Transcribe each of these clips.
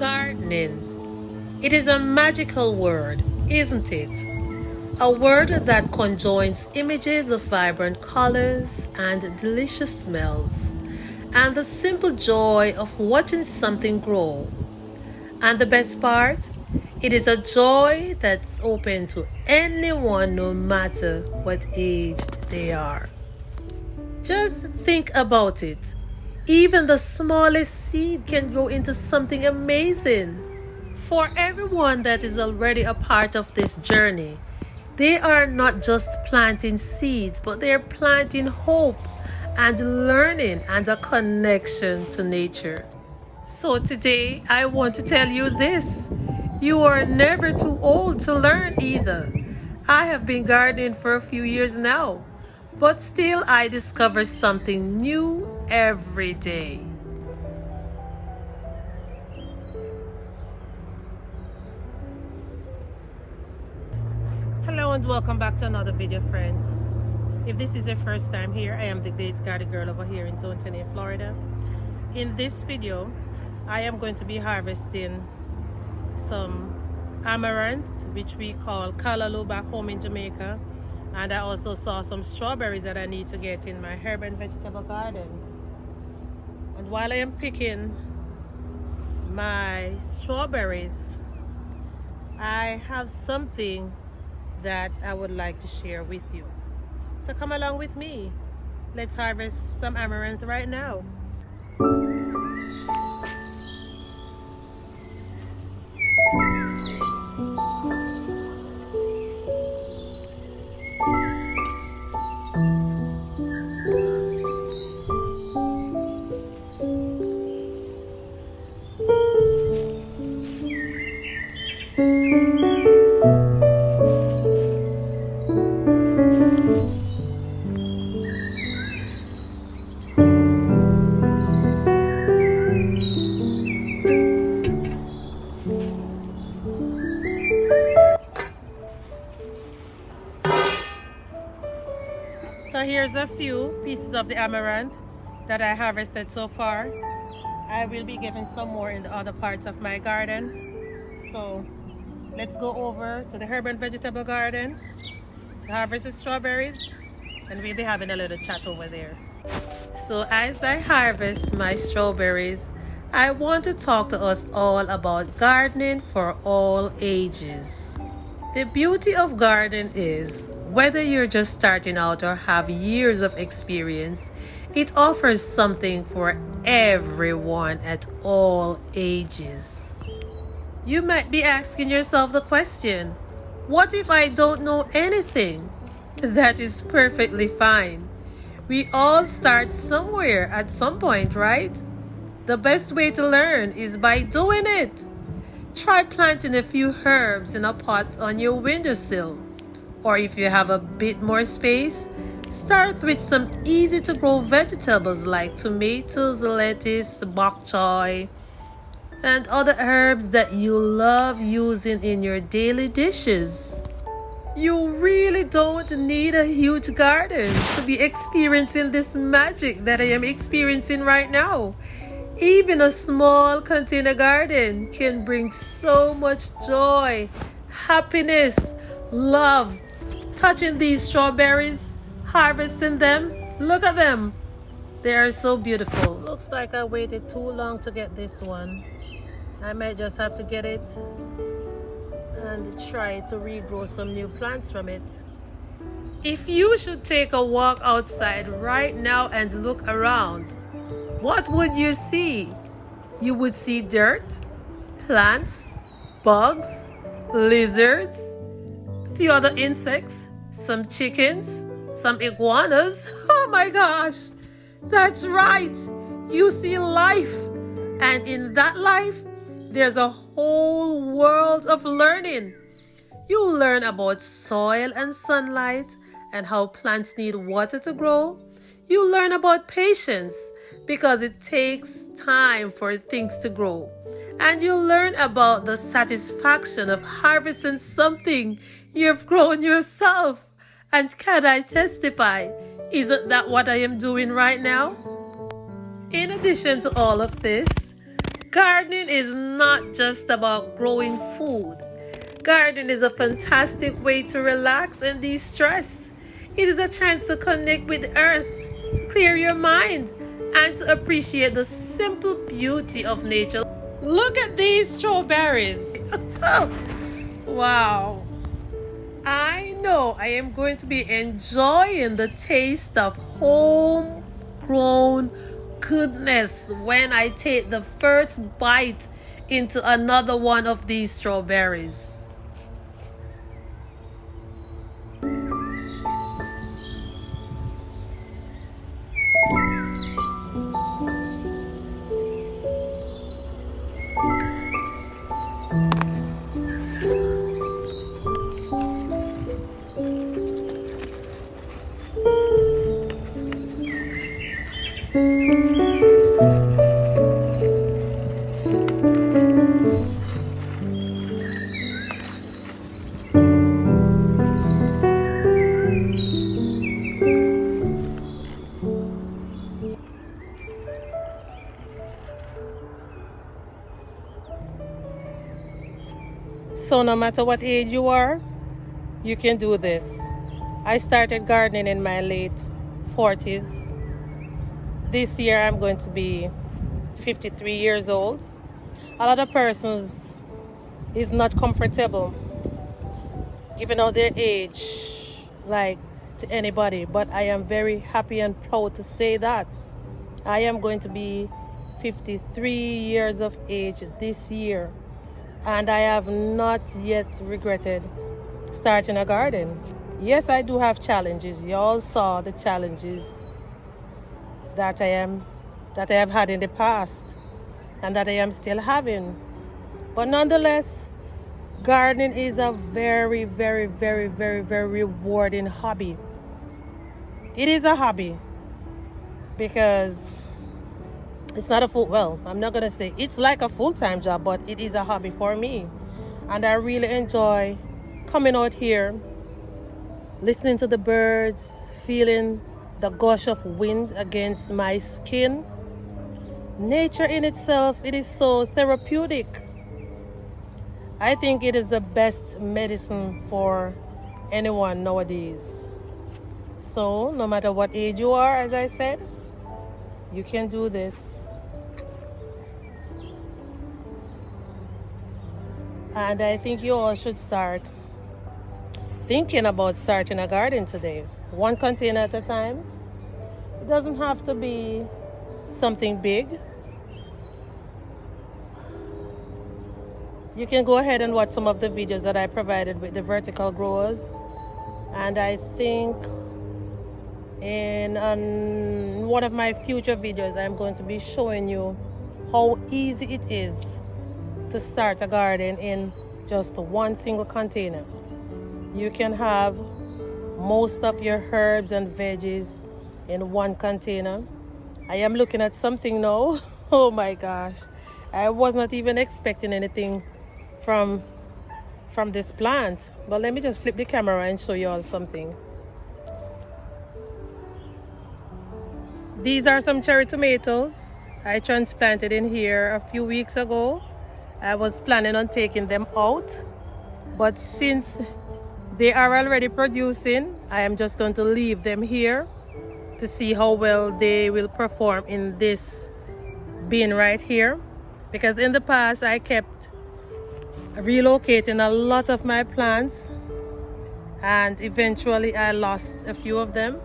Gardening. It is a magical word, isn't it? A word that conjoins images of vibrant colors and delicious smells, and the simple joy of watching something grow. And the best part? It is a joy that's open to anyone no matter what age they are. Just think about it. Even the smallest seed can grow into something amazing. For everyone that is already a part of this journey, they are not just planting seeds, but they're planting hope and learning and a connection to nature. So today, I want to tell you this. You are never too old to learn either. I have been gardening for a few years now, but still I discover something new every day. Hello and welcome back to another video, friends. If this is your first time here, I am the Glades Garden Girl over here in Zone 10, Florida. In this video, I am going to be harvesting some amaranth, which we call callaloo back home in Jamaica, and I also saw some strawberries that I need to get in my herb and vegetable garden. And while I am picking my strawberries, I have something that I would like to share with you. So come along with me. Let's harvest some amaranth right now. So here's a few pieces of the amaranth that I harvested so far. I will be getting some more in the other parts of my garden. So let's go over to the herb and vegetable garden to harvest the strawberries, and we'll be having a little chat over there. So as I harvest my strawberries, I want to talk to us all about gardening for all ages. The beauty of gardening is, whether you're just starting out or have years of experience, it offers something for everyone at all ages. You might be asking yourself the question, what if I don't know anything? That is perfectly fine. We all start somewhere at some point, right? The best way to learn is by doing it. Try planting a few herbs in a pot on your windowsill. Or if you have a bit more space, start with some easy to grow vegetables like tomatoes, lettuce, bok choy, and other herbs that you love using in your daily dishes. You really don't need a huge garden to be experiencing this magic that I am experiencing right now. Even a small container garden can bring so much joy, happiness, love. Touching these strawberries, harvesting them, look at them. They are so beautiful. Looks like I waited too long to get this one. I might just have to get it and try to regrow some new plants from it. If you should take a walk outside right now and look around, what would you see? You would see dirt, plants, bugs, lizards, a few other insects, some chickens, some iguanas. Oh my gosh, that's right. You see life, and in that life, there's a whole world of learning. You learn about soil and sunlight and how plants need water to grow. You learn about patience because it takes time for things to grow. And you learn about the satisfaction of harvesting something you've grown yourself. And can I testify, isn't that what I am doing right now? In addition to all of this, Gardening is not just about growing food. Gardening is a fantastic way to relax and de-stress. It is a chance to connect with the earth, to clear your mind, and to appreciate the simple beauty of nature. Look at these strawberries. Wow. I know I am going to be enjoying the taste of homegrown goodness when I take the first bite into another one of these strawberries. So no matter what age you are, you can do this. I started gardening in my late 40s. This year I'm going to be 53 years old. A lot of persons is not comfortable giving out their age like to anybody, but I am very happy and proud to say that I am going to be 53 years of age this year. And I have not yet regretted starting a garden. Yes, I do have challenges. You all saw the challenges that I have had in the past and that I am still having. But nonetheless, gardening is a very, very, very, very, very rewarding hobby. It is a hobby because it's not a I'm not going to say it's like a full-time job, but it is a hobby for me. And I really enjoy coming out here, listening to the birds, feeling the gush of wind against my skin. Nature in itself, it is so therapeutic. I think it is the best medicine for anyone nowadays. So no matter what age you are, as I said, you can do this. And I think you all should start thinking about starting a garden today. One container at a time. It doesn't have to be something big. You can go ahead and watch some of the videos that I provided with the vertical growers. And I think in one of my future videos, I'm going to be showing you how easy it is to start a garden in just one single container. You can have most of your herbs and veggies in one container. I am looking at something now. Oh my gosh. I was not even expecting anything from this plant. But let me just flip the camera and show you all something. These are some cherry tomatoes I transplanted in here a few weeks ago. I was planning on taking them out, but since they are already producing, I am just going to leave them here to see how well they will perform in this bin right here. Because in the past, I kept relocating a lot of my plants and eventually I lost a few of them.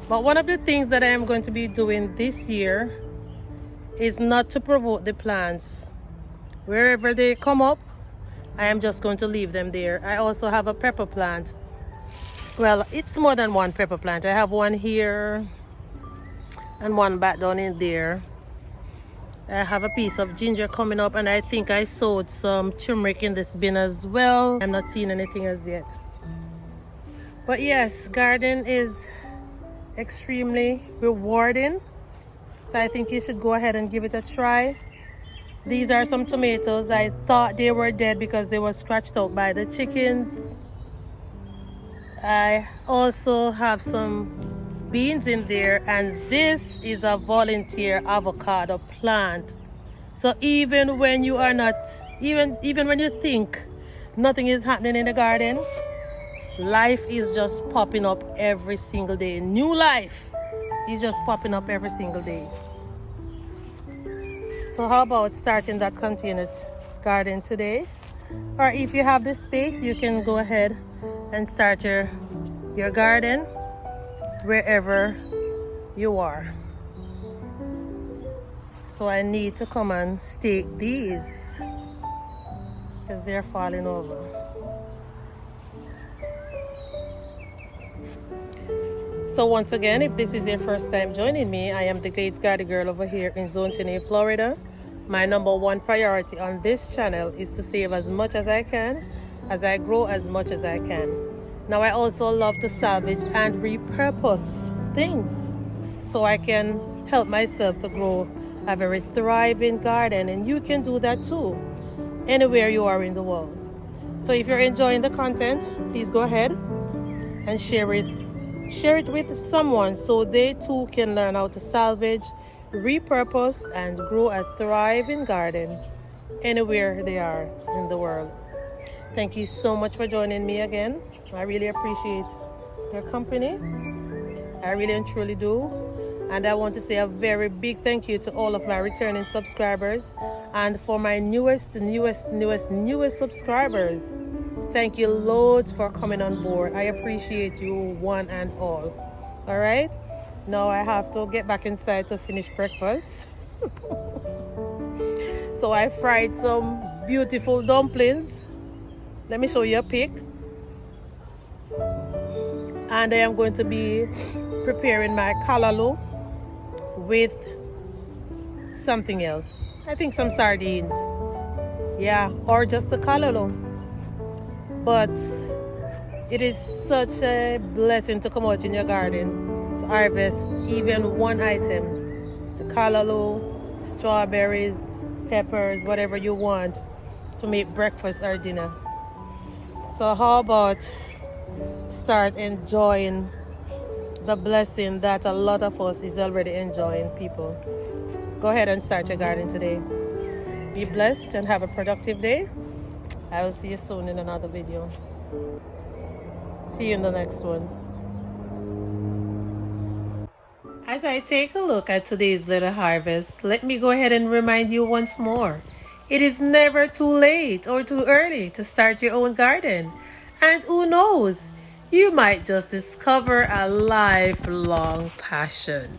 But one of the things that I am going to be doing this year is not to provoke the plants. Wherever they come up, I am just going to leave them there. I also have a pepper plant. Well, it's more than one pepper plant. I have one here and one back down in there. I have a piece of ginger coming up, and I think I sowed some turmeric in this bin as well. I'm not seeing anything as yet. But yes, gardening is extremely rewarding. So I think you should go ahead and give it a try. These are some tomatoes. I thought they were dead because they were scratched out by the chickens. I also have some beans in there, and this is a volunteer avocado plant. So even when you are not, even when you think nothing is happening in the garden, life is just popping up every single day. New life is just popping up every single day. So how about starting that container garden today? Or if you have the space, you can go ahead and start your garden wherever you are. So I need to come and stake these because they're falling over. So once again, if this is your first time joining me, I am the Glades Garden Girl over here in Zone 10A, Florida. My number one priority on this channel is to save as much as I can, as I grow as much as I can. Now I also love to salvage and repurpose things so I can help myself to grow a very thriving garden, and you can do that too, anywhere you are in the world. So if you're enjoying the content, please go ahead and share it with someone so they too can learn how to salvage, repurpose, and grow a thriving garden anywhere they are in the world. Thank you so much for joining me again. I really appreciate your company. I really and truly do. And I want to say a very big thank you to all of my returning subscribers, and for my newest subscribers. Thank you loads for coming on board. I appreciate you one and all. All right, now I have to get back inside to finish breakfast. So I fried some beautiful dumplings. Let me show you a pic. And I am going to be preparing my callaloo with something else. I think some sardines. Yeah, or just a callaloo. But it is such a blessing to come out in your garden to harvest even one item. The callaloo, strawberries, peppers, whatever you want to make breakfast or dinner. So how about start enjoying the blessing that a lot of us is already enjoying, people. Go ahead and start your garden today. Be blessed and have a productive day. I will see you soon in another video. See you in the next one. As I take a look at today's little harvest, let me go ahead and remind you once more. It is never too late or too early to start your own garden. And who knows, you might just discover a lifelong passion.